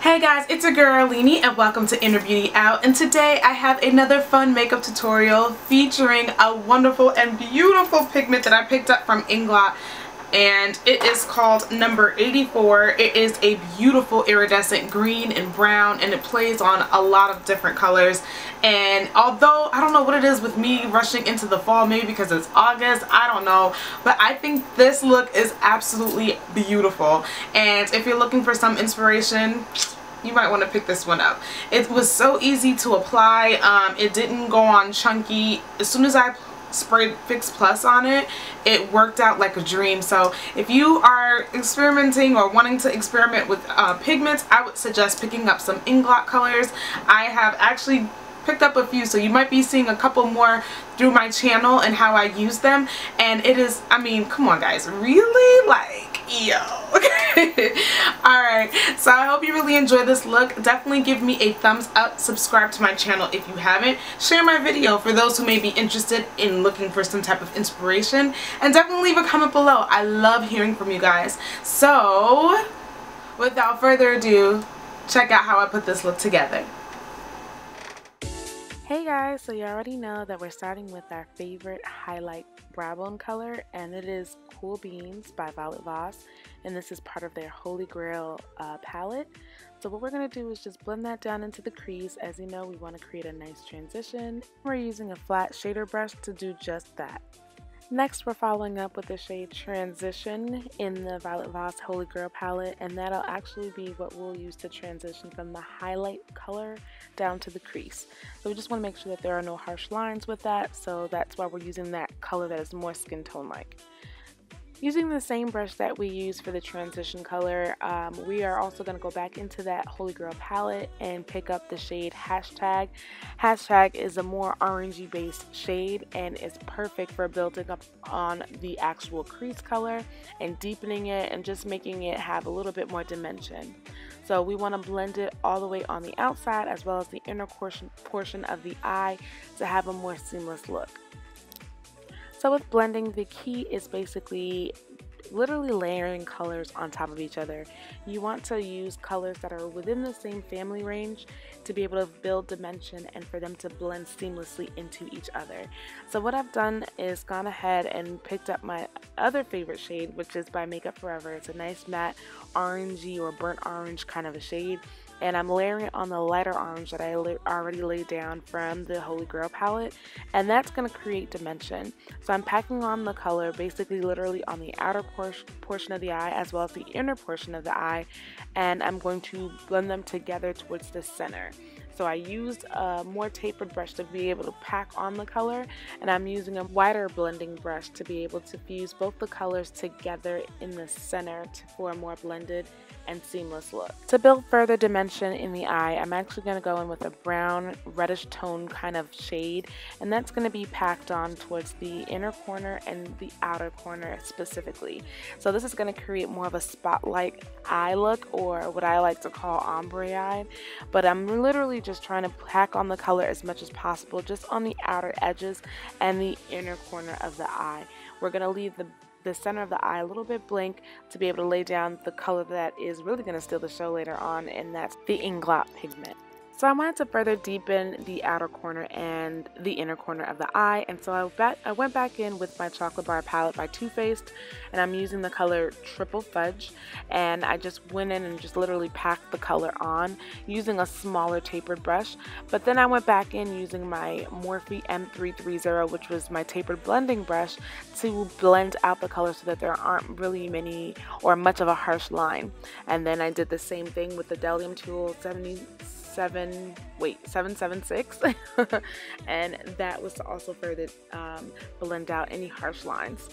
Hey guys, it's your girl Linnee and welcome to InnerBeautyOut, and today I have another fun makeup tutorial featuring a wonderful and beautiful pigment that I picked up from Inglot, and it is called number 84. It is a beautiful iridescent green and brown, and it plays on a lot of different colors. And although I don't know what it is with me rushing into the fall, maybe because it's August, I don't know, but I think this look is absolutely beautiful. And if you're looking for some inspiration, you might want to pick this one up. It was so easy to apply. It didn't go on chunky. As soon as I sprayed Fix Plus on it, it worked out like a dream. So if you are experimenting or wanting to experiment with pigments, I would suggest picking up some Inglot colors. I have actually picked up a few, so you might be seeing a couple more through my channel and how I use them. And it is, I mean, come on guys, really? Like, yo. Alright, so I hope you really enjoy this look. Definitely give me a thumbs up, subscribe to my channel if you haven't, share my video for those who may be interested in looking for some type of inspiration, and definitely leave a comment below. I love hearing from you guys. So without further ado, check out how I put this look together. Hey guys, so you already know that we're starting with our favorite highlight brow bone color, and it is Cool Beans by Voss, and this is part of their Holy Grail palette. So what we're going to do is just blend that down into the crease. As you know, we want to create a nice transition. We're using a flat shader brush to do just that. Next, we're following up with the shade Transition in the Voss Holy Grail palette, and that'll actually be what we'll use to transition from the highlight color down to the crease. So we just want to make sure that there are no harsh lines with that, so that's why we're using that color that is more skin tone like. Using the same brush that we use for the transition color, we are also going to go back into that Holy Grail palette and pick up the shade Hashtag. Hashtag is a more orangey based shade and is perfect for building up on the actual crease color and deepening it and just making it have a little bit more dimension. So we want to blend it all the way on the outside as well as the inner portion of the eye to have a more seamless look. So with blending, the key is basically literally layering colors on top of each other. You want to use colors that are within the same family range to be able to build dimension and for them to blend seamlessly into each other. So what I've done is gone ahead and picked up my other favorite shade, which is by Makeup Forever. It's a nice matte orangey or burnt orange kind of a shade, and I'm layering it on the lighter orange that I already laid down from the Holy Grail palette, and that's going to create dimension. So I'm packing on the color basically literally on the outer portion of the eye as well as the inner portion of the eye, and I'm going to blend them together towards the center. So I used a more tapered brush to be able to pack on the color, and I'm using a wider blending brush to be able to fuse both the colors together in the center for a more blended and seamless look. To build further dimension in the eye, I'm actually going to go in with a brown reddish tone kind of shade, and that's going to be packed on towards the inner corner and the outer corner specifically. So this is going to create more of a spotlight eye look, or what I like to call ombre eye, but I'm literally just trying to pack on the color as much as possible just on the outer edges and the inner corner of the eye. We're going to leave the center of the eye a little bit blank to be able to lay down the color that is really going to steal the show later on, and that's the Inglot pigment. So I wanted to further deepen the outer corner and the inner corner of the eye, and so I went back in with my Chocolate Bar palette by Too Faced, and I'm using the color Triple Fudge, and I just went in and just literally packed the color on using a smaller tapered brush. But then I went back in using my Morphe M330, which was my tapered blending brush, to blend out the color so that there aren't really many or much of a harsh line. And then I did the same thing with the BDELLIUM tool 776 and that was to also further blend out any harsh lines.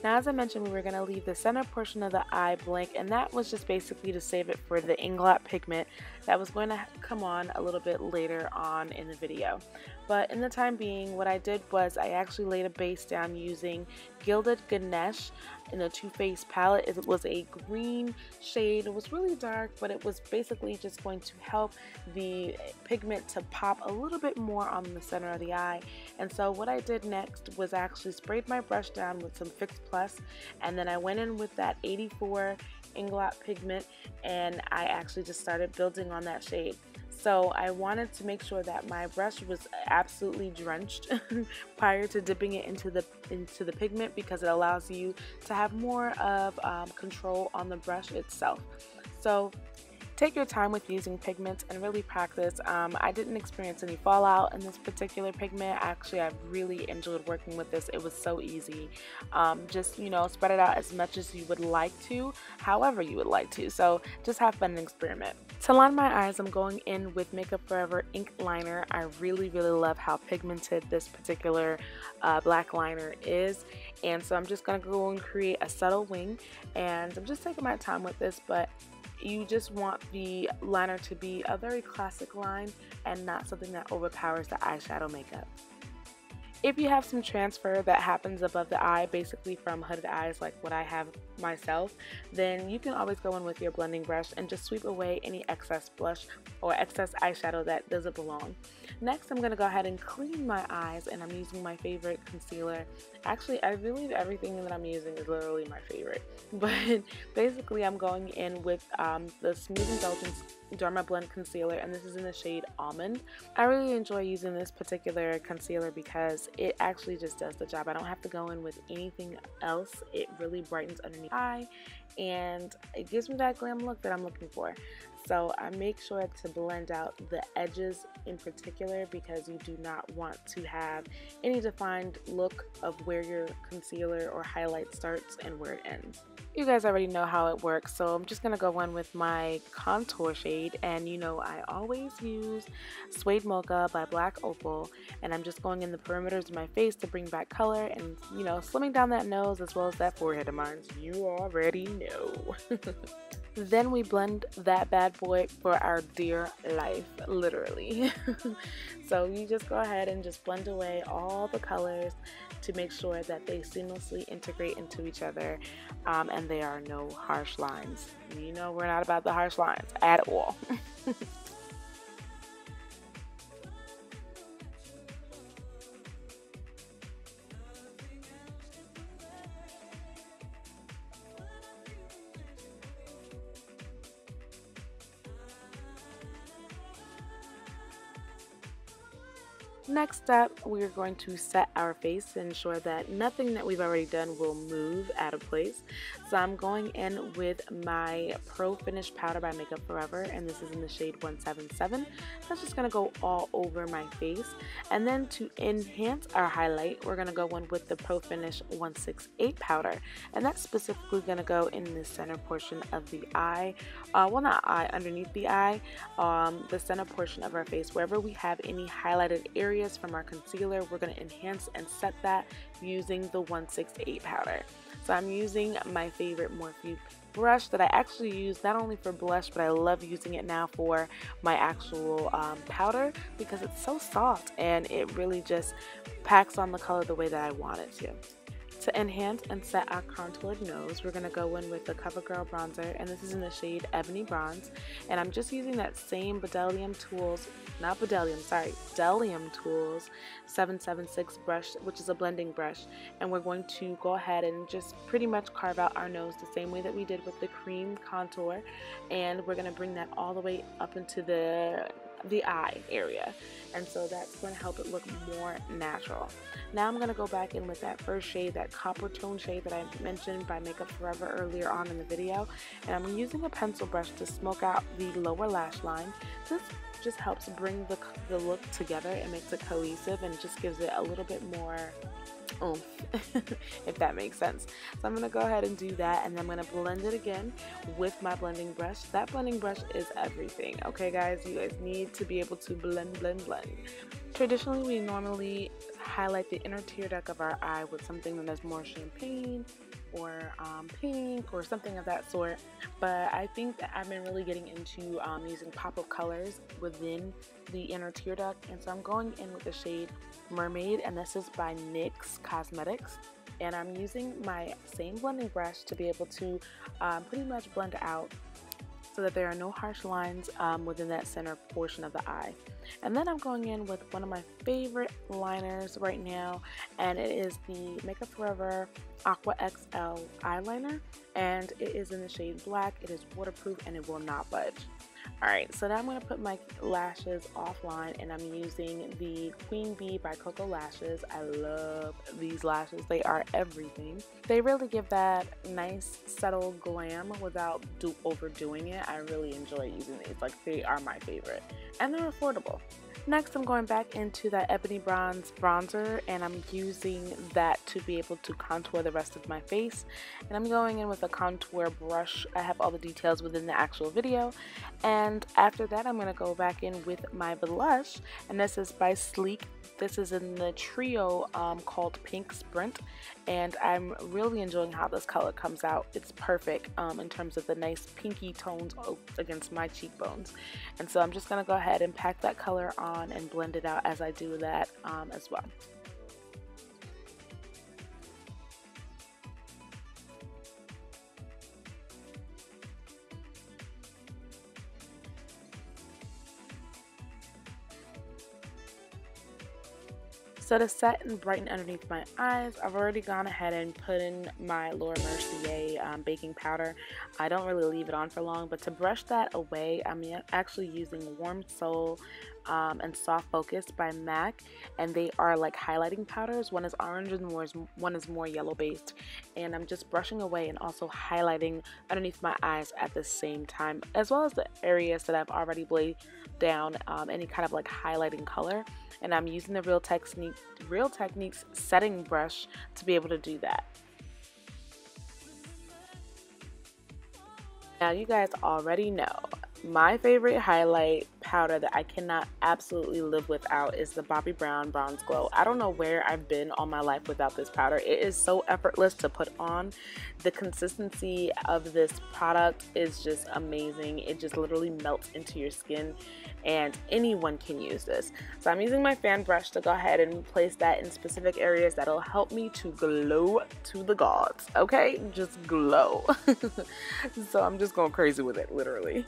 Now, as I mentioned, we were going to leave the center portion of the eye blank, and that was just basically to save it for the Inglot pigment that was going to come on a little bit later on in the video. But in the time being, what I did was I actually laid a base down using Gilded Ganache in the Too Faced palette. It was a green shade. It was really dark, but it was basically just going to help the pigment to pop a little bit more on the center of the eye. And so what I did next was actually sprayed my brush down with some Fix Plus, and then I went in with that 84 Inglot pigment, and I actually just started building on that shade. So I wanted to make sure that my brush was absolutely drenched prior to dipping it into the pigment, because it allows you to have more of control on the brush itself. So take your time with using pigments and really practice. I didn't experience any fallout in this particular pigment. Actually, I really enjoyed working with this. It was so easy. Just, you know, spread it out as much as you would like to, however you would like to. So just have fun and experiment. To line my eyes, I'm going in with Makeup Forever ink liner. I really love how pigmented this particular black liner is. And so I'm just going to go and create a subtle wing. And I'm just taking my time with this, but you just want the liner to be a very classic line and not something that overpowers the eyeshadow makeup. If you have some transfer that happens above the eye, basically from hooded eyes like what I have myself, then you can always go in with your blending brush and just sweep away any excess blush or excess eyeshadow that doesn't belong. Next, I'm going to go ahead and clean my eyes, and I'm using my favorite concealer. Actually, I believe everything that I'm using is literally my favorite. But basically, I'm going in with the Smooth Indulgence Dermablend concealer, and this is in the shade Almond. I really enjoy using this particular concealer because it actually just does the job. I don't have to go in with anything else. It really brightens underneath the eye, and it gives me that glam look that I'm looking for. So I make sure to blend out the edges in particular, because you do not want to have any defined look of where your concealer or highlight starts and where it ends. You guys already know how it works, so I'm just going to go in with my contour shade, and you know I always use Suede Mocha by Black Opal, and I'm just going in the perimeters of my face to bring back color and, you know, slimming down that nose as well as that forehead of mine. You already know. Then we blend that bad boy for our dear life, literally. So you just go ahead and just blend away all the colors to make sure that they seamlessly integrate into each other, and there are no harsh lines. You know we're not about the harsh lines at all. Next up, we're going to set our face to ensure that nothing that we've already done will move out of place. So I'm going in with my Pro Finish Powder by Makeup Forever, and this is in the shade 177. That's just going to go all over my face. And then to enhance our highlight, we're going to go in with the Pro Finish 168 powder, and that's specifically going to go in the center portion of the eye, well, not eye, underneath the eye, the center portion of our face. Wherever we have any highlighted areas from our concealer, we're going to enhance and set that using the 168 powder. So I'm using my favorite Morphe brush that I actually use not only for blush, but I love using it now for my actual powder, because it's so soft and it really just packs on the color the way that I want it to. To enhance and set our contoured nose, we're going to go in with the CoverGirl bronzer, and this is in the shade Ebony Bronze. And I'm just using that same BDELLIUM Tools, not BDELLIUM, sorry, BDELLIUM Tools 776 brush, which is a blending brush. And we're going to go ahead and just pretty much carve out our nose the same way that we did with the cream contour. And we're going to bring that all the way up into the eye area, and so that's going to help it look more natural. Now I'm going to go back in with that first shade, that copper tone shade that I mentioned by Makeup Forever earlier on in the video, and I'm using a pencil brush to smoke out the lower lash line. This just helps bring the look together and makes it cohesive, and just gives it a little bit more oomph, if that makes sense. So I'm going to go ahead and do that, and then I'm going to blend it again with my blending brush. That blending brush is everything, okay guys? You guys need to be able to blend. Traditionally, we normally highlight the inner tear duct of our eye with something that is more champagne or pink or something of that sort, but I think that I've been really getting into using pop-up colors within the inner tear duct, and so I'm going in with the shade Mermaid, and this is by NYX Cosmetics, and I'm using my same blending brush to be able to pretty much blend out so that there are no harsh lines within that center portion of the eye. And then I'm going in with one of my favorite liners right now, and it is the Makeup Forever Aqua XL eyeliner, and it is in the shade black. It is waterproof and it will not budge. Alright, so now I'm going to put my lashes offline, and I'm using the Queen Bee by Coco Lashes. I love these lashes. They are everything. They really give that nice, subtle glam without overdoing it. I really enjoy using these. Like, they are my favorite. And they're affordable. Next, I'm going back into that Ebony Bronze bronzer, and I'm using that to be able to contour the rest of my face. And I'm going in with a contour brush. I have all the details within the actual video. And after that, I'm going to go back in with my blush, and this is by Sleek. This is in the trio called Pink Sprint, and I'm really enjoying how this color comes out. It's perfect in terms of the nice pinky tones against my cheekbones. And so I'm just going to go ahead and pack that color on and blend it out as I do that as well. So to set and brighten underneath my eyes, I've already gone ahead and put in my Laura Mercier baking powder. I don't really leave it on for long, but to brush that away, I'm actually using Warm Soul and Soft Focus by MAC, and they are like highlighting powders. One is orange and one is more yellow based, and I'm just brushing away and also highlighting underneath my eyes at the same time, as well as the areas that I've already laid down any kind of like highlighting color. And I'm using the Real Techniques setting brush to be able to do that. Now you guys already know my favorite highlight powder that I cannot absolutely live without is the Bobbi Brown Bronze Glow. I don't know where I've been all my life without this powder. It is so effortless to put on. The consistency of this product is just amazing. It just literally melts into your skin, and anyone can use this. So I'm using my fan brush to go ahead and place that in specific areas that'll help me to glow to the gods, okay? Just glow. So I'm just going crazy with it, literally.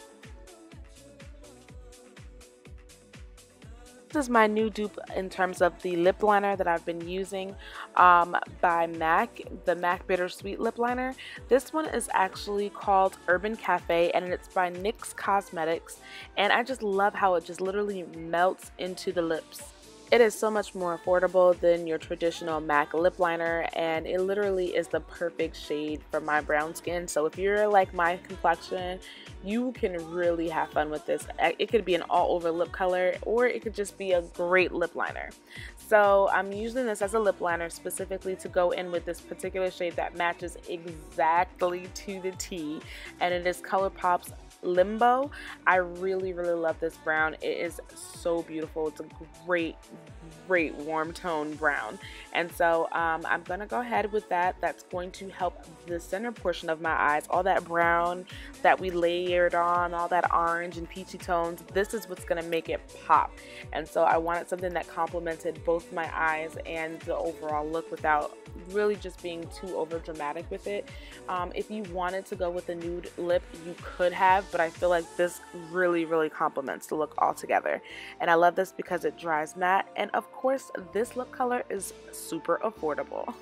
This is my new dupe in terms of the lip liner that I've been using by MAC, the MAC Bittersweet lip liner. This one is actually called Urban Cafe, and it's by NYX Cosmetics, and I just love how it just literally melts into the lips. It is so much more affordable than your traditional MAC lip liner, and it literally is the perfect shade for my brown skin. So if you're like my complexion, you can really have fun with this. It could be an all over lip color, or it could just be a great lip liner. So I'm using this as a lip liner specifically to go in with this particular shade that matches exactly to the T, and it is ColourPop's Limbo. I really love this brown. It is so beautiful. It's a great warm tone brown, and so I'm gonna go ahead with that. That's going to help the center portion of my eyes, all that brown that we layered on, all that orange and peachy tones. This is what's gonna make it pop, and so I wanted something that complemented both my eyes and the overall look without really just being too over dramatic with it. If you wanted to go with a nude lip, you could have, but I feel like this really complements the look altogether. And I love this because it dries matte, and of course this lip color is super affordable.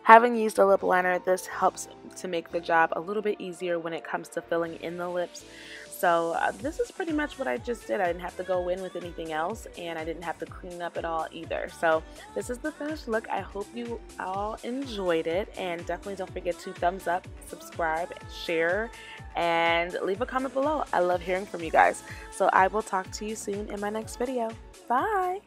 Having used a lip liner, this helps to make the job a little bit easier when it comes to filling in the lips. So this is pretty much what I just did. I didn't have to go in with anything else, and I didn't have to clean up at all either. So this is the finished look. I hope you all enjoyed it, and definitely don't forget to thumbs up, subscribe, share, and leave a comment below. I love hearing from you guys. So I will talk to you soon in my next video. Bye!